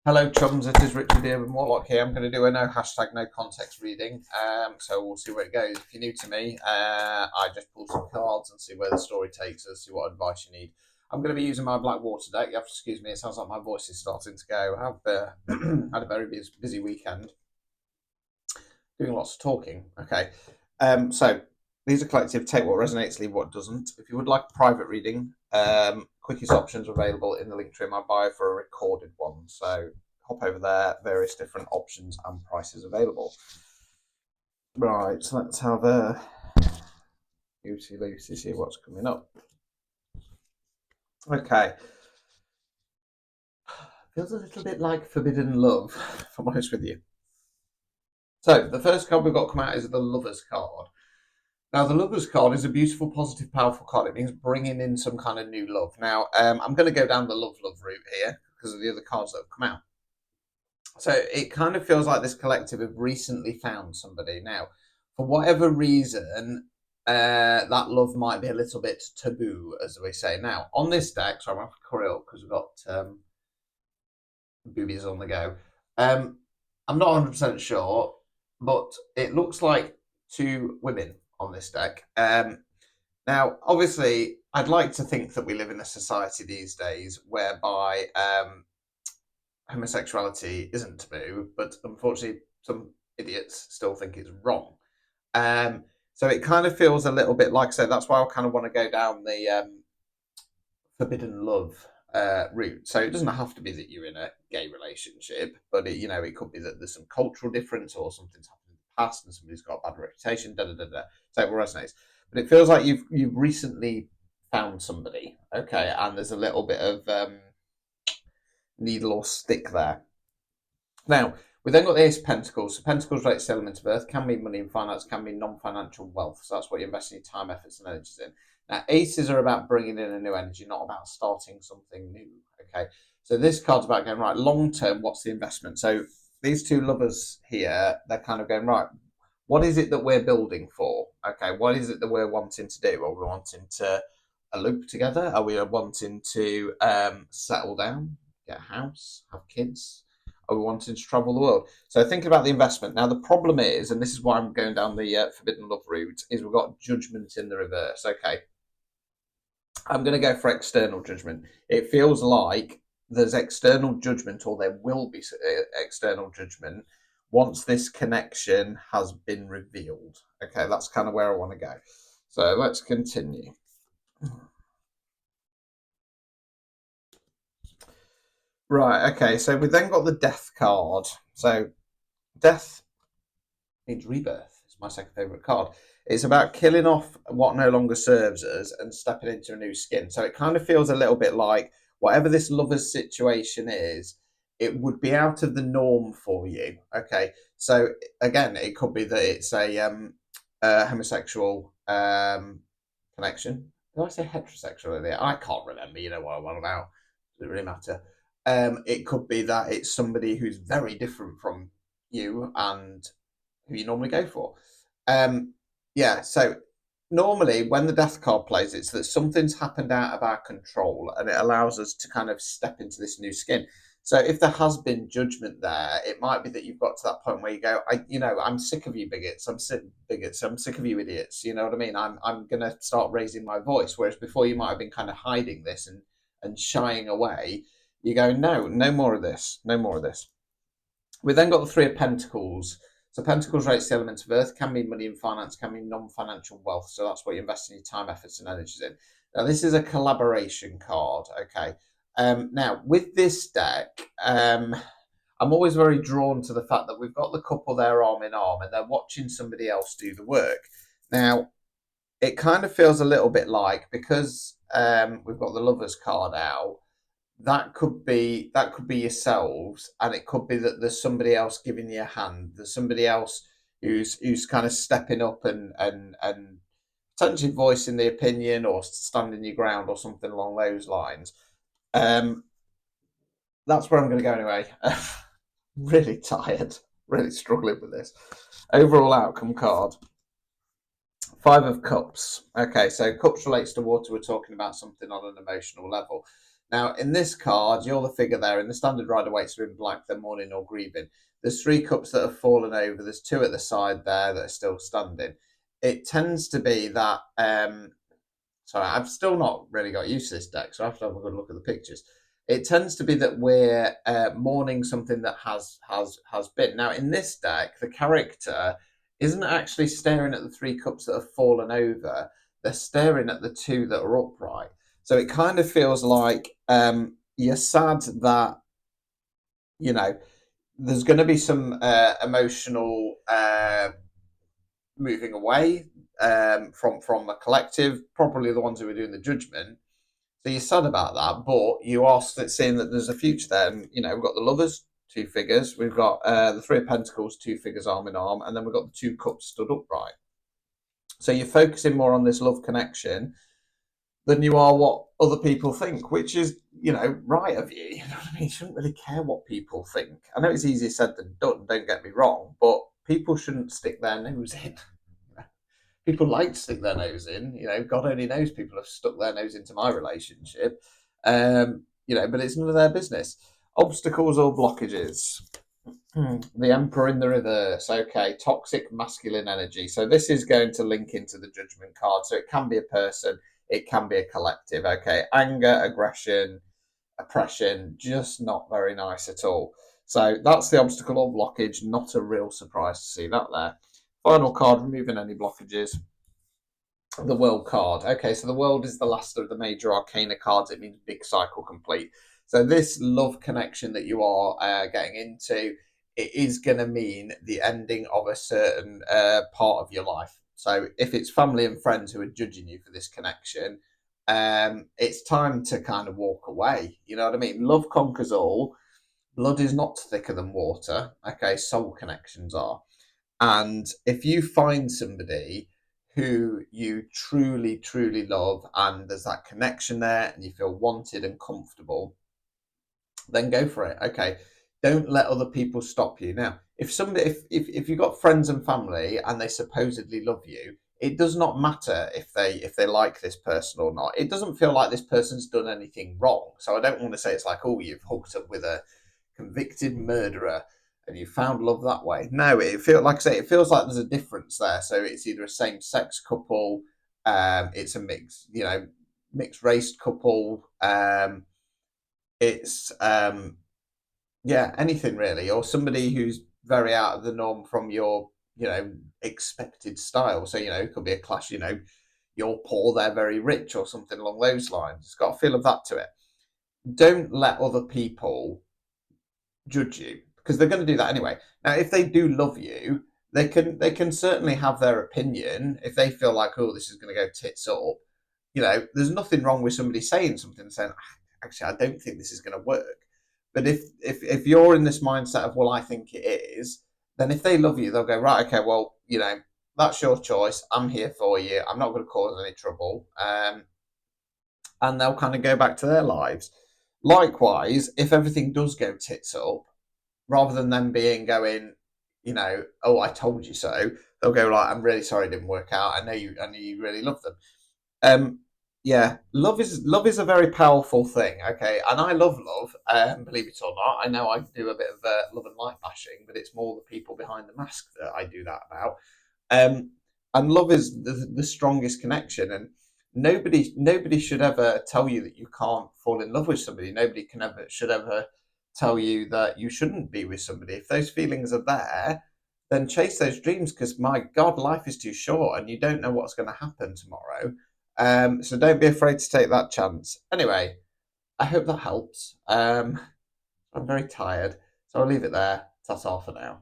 Hello, chums. It is Richard here with Morlock here. I'm going to do a no context reading. So we'll see where it goes. If you're new to me, I just pull some cards and see where the story takes us, see what advice you need. I'm going to be using my Black Water deck. You have to excuse me. It sounds like my voice is starting to go. I've had a very busy weekend, doing lots of talking. Okay. So these are collective. Take what resonates, leave what doesn't. If you would like a private reading, quickest options are available in the link tree in my bio for a recorded one. So hop over there, various different options and prices available. Right, so let's have a Lucy Lucy see what's coming up. Okay. Feels a little bit like Forbidden Love, if I'm honest with you. So the first card we've got come out is the Lover's card. Now, the Lover's card is a beautiful, positive, powerful card. It means bringing in some kind of new love. Now, I'm going to go down the love route here because of the other cards that have come out. So it kind of feels like this collective have recently found somebody. Now, for whatever reason, that love might be a little bit taboo, as we say. Now, on this deck, so I'm going to curry up because we've got boobies on the go. I'm not 100% sure, but it looks like two women on this deck. Now, obviously, I'd like to think that we live in a society these days whereby homosexuality isn't taboo, but unfortunately, some idiots still think it's wrong. So it kind of feels a little bit like, so that's why I kind of want to go down the forbidden love route. So it doesn't have to be that you're in a gay relationship, but it could be that there's some cultural difference or something's happened in the past and somebody's got a bad reputation. So it resonates. But it feels like you've recently found somebody, okay, and there's a little bit of needle or stick there. Now, we then got the Ace of Pentacles. So Pentacles relates to the element of Earth, can mean money and finance, can mean non-financial wealth. So that's what you're investing your time, efforts, and energies in. Now, aces are about bringing in a new energy, not about starting something new. Okay, so this card's about going, right, long term, what's the investment? So these two lovers here, they're kind of going, right, what is it that we're building for? Okay, what is it that we're wanting to do? Are we wanting to elope together? Are we wanting to settle down, get a house, have kids? Are we wanting to travel the world? So think about the investment. Now, the problem is, and this is why I'm going down the forbidden love route, is we've got judgment in the reverse. Okay, I'm going to go for external judgment. It feels like there's external judgment, or there will be external judgment once this connection has been revealed. Okay, that's kind of where I want to go. So let's continue. Right, okay, so we then got the death card. So death means rebirth. It's my second favourite card. It's about killing off what no longer serves us and stepping into a new skin. So it kind of feels a little bit like whatever this lover's situation is, it would be out of the norm for you. Okay, so again, it could be that it's a homosexual connection. Did I say heterosexual earlier? I can't remember. You know what I'm on about. Doesn't really matter. It could be that it's somebody who's very different from you and who you normally go for. Yeah, so normally when the death card plays, it's that something's happened out of our control and it allows us to kind of step into this new skin. So if there has been judgment there, it might be that you've got to that point where you go, I'm sick of you bigots. I'm sick of you idiots. You know what I mean? I'm gonna start raising my voice. Whereas before you might have been kind of hiding this and shying away. You go, no more of this, no more of this. We then got the Three of Pentacles. So Pentacles rates the element of Earth, can mean money and finance, can mean non-financial wealth. So that's what you're investing your time, efforts, and energies in. Now, this is a collaboration card, okay? Now, with this deck, I'm always very drawn to the fact that we've got the couple there arm in arm and they're watching somebody else do the work. Now, it kind of feels a little bit like, because we've got the Lovers card out, that could be yourselves, and it could be that there's somebody else giving you a hand. There's somebody else who's kind of stepping up and potentially voicing the opinion or standing your ground or something along those lines. That's where I'm going to go anyway. Really tired, really struggling with this. Overall outcome card. Five of Cups. Okay, so Cups relates to water. We're talking about something on an emotional level. Now, in this card, you're the figure there. In the standard rider waits are in black, they're mourning or grieving. There's three cups that have fallen over. There's two at the side there that are still standing. It tends to be that. Sorry, I've still not really got used to this deck, so I have to have a good look at the pictures. It tends to be that we're mourning something that has been. Now, in this deck, the character isn't actually staring at the three cups that have fallen over. They're staring at the two that are upright. So it kind of feels like you're sad that you know there's going to be some emotional moving away from a collective, probably the ones who are doing the judgment. So you're sad about that, but you are seeing that there's a future there. And we've got the lovers, two figures. We've got the three of pentacles, two figures arm in arm, and then we've got the two cups stood upright. So you're focusing more on this love connection than you are what other people think, which is, right of you. You know what I mean? You shouldn't really care what people think. I know it's easier said than done, don't get me wrong, but people shouldn't stick their nose in. People like to stick their nose in. God only knows people have stuck their nose into my relationship. But it's none of their business. Obstacles or blockages. The Emperor in the reverse. Okay, toxic masculine energy. So this is going to link into the Judgment card. So it can be a person, it can be a collective. Okay, anger, aggression, oppression, just not very nice at all. So that's the obstacle or blockage. Not a real surprise to see that there. Final card, removing any blockages. The World card. Okay, so the World is the last of the major arcana cards. It means big cycle complete. So this love connection that you are getting into, it is going to mean the ending of a certain part of your life. So if it's family and friends who are judging you for this connection, it's time to kind of walk away. You know what I mean? Love conquers all. Blood is not thicker than water. Okay, soul connections are. And if you find somebody who you truly, truly love and there's that connection there and you feel wanted and comfortable, then go for it. Okay. Don't let other people stop you. Now, if you've got friends and family and they supposedly love you, it does not matter if they like this person or not. It doesn't feel like this person's done anything wrong. So I don't want to say it's like, oh, you've hooked up with a convicted murderer and you found love that way. No, it feels like there's a difference there. So it's either a same-sex couple, it's a mixed race couple, it's anything really, or somebody who's very out of the norm from your expected style. So it could be a clash. You're poor, they're very rich, or something along those lines. It's got a feel of that to it. Don't let other people judge you because they're going to do that anyway. Now, if they do love you, they can certainly have their opinion. If they feel like, oh, this is going to go tits up, there's nothing wrong with somebody saying something, saying, actually, I don't think this is going to work. But if you're in this mindset of, well, I think it is, then if they love you, they'll go, right, okay, well, that's your choice. I'm here for you. I'm not going to cause any trouble. And they'll kind of go back to their lives. Likewise, if everything does go tits up, rather than them going, oh, I told you so, they'll go, like, I'm really sorry it didn't work out. I know you really love them. Love is a very powerful thing. Okay, and I love love. Believe it or not, I know I do a bit of love and light bashing, but it's more the people behind the mask that I do that about. And love is the strongest connection, and nobody should ever tell you that you can't fall in love with somebody. Nobody should ever tell you that you shouldn't be with somebody. If those feelings are there, then chase those dreams, because my God, life is too short and you don't know what's going to happen tomorrow. So don't be afraid to take that chance. Anyway, I hope that helps. I'm very tired, so I'll leave it there. That's all for now.